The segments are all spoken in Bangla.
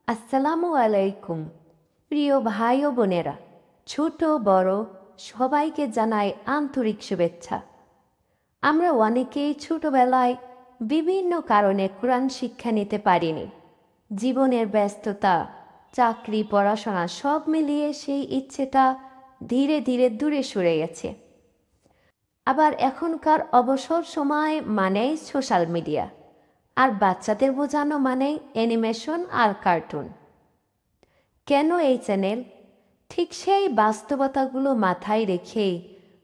আসসালামু আলাইকুম। প্রিয় ভাই ও বোনেরা, ছোট বড় সবাইকে জানাই আন্তরিক শুভেচ্ছা। আমরা অনেকেই ছোটবেলায় বিভিন্ন কারণে কোরআন শিক্ষা নিতে পারিনি। জীবনের ব্যস্ততা, চাকরি, পড়াশোনা সব মিলিয়ে সেই ইচ্ছেটা ধীরে ধীরে দূরে সরে গেছে। আবার এখনকার অবসর সময় মানেই সোশ্যাল মিডিয়া, আর বাচ্চাদের বোঝানো মানেই অ্যানিমেশন আর কার্টুন। কেন এই চ্যানেল? ঠিক সেই বাস্তবতাগুলো মাথায় রেখেই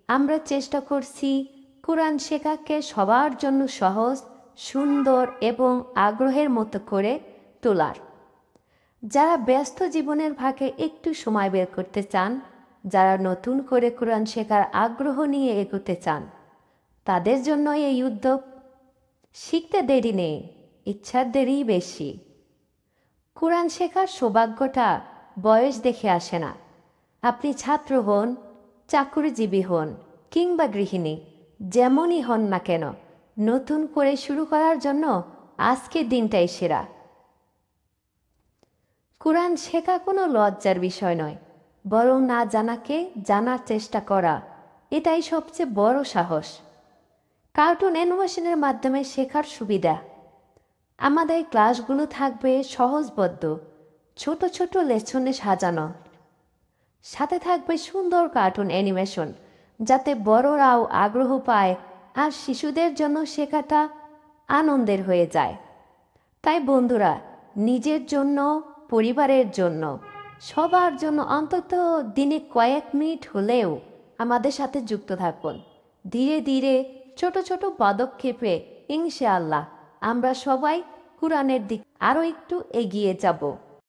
আমরা চেষ্টা করছি কোরআন শেখাকে সবার জন্য সহজ, সুন্দর এবং আগ্রহের মতো করে তোলার। যারা ব্যস্ত জীবনের ফাঁকে একটু সময় বের করতে চান, যারা নতুন করে কোরআন শেখার আগ্রহ নিয়ে এগোতে চান, তাদের জন্য এই উদ্যোগ। শিখতে দেরি নেই, ইচ্ছার দেরিই বেশি। কোরআন শেখার সৌভাগ্যটা বয়স দেখে আসে না। আপনি ছাত্র হন, চাকরিজীবী হন কিংবা গৃহিণী, যেমনই হন না কেন, নতুন করে শুরু করার জন্য আজকের দিনটাই সেরা। কোরআন শেখা কোনো লজ্জার বিষয় নয়, বরং না জানাকে জানার চেষ্টা করা, এটাই সবচেয়ে বড় সাহস। কার্টুন অ্যানিমেশনের মাধ্যমে শেখার সুবিধা: আমাদের ক্লাসগুলো থাকবে সহজবোধ্য, ছোট ছোট লেসনে সাজানো। সাথে থাকবে সুন্দর কার্টুন অ্যানিমেশন, যাতে বড়রাও আগ্রহ পায় আর শিশুদের জন্য শেখাটা আনন্দের হয়ে যায়। তাই বন্ধুরা, নিজের জন্য, পরিবারের জন্য, সবার জন্য অন্তত দিনে কয়েক মিনিট হলেও আমাদের সাথে যুক্ত থাকুন। ধীরে ধীরে ছোট ছোট পদক্ষেপে ইনশাআল্লাহ আমরা সবাই কোরআনের দিক আরও একটু এগিয়ে যাব।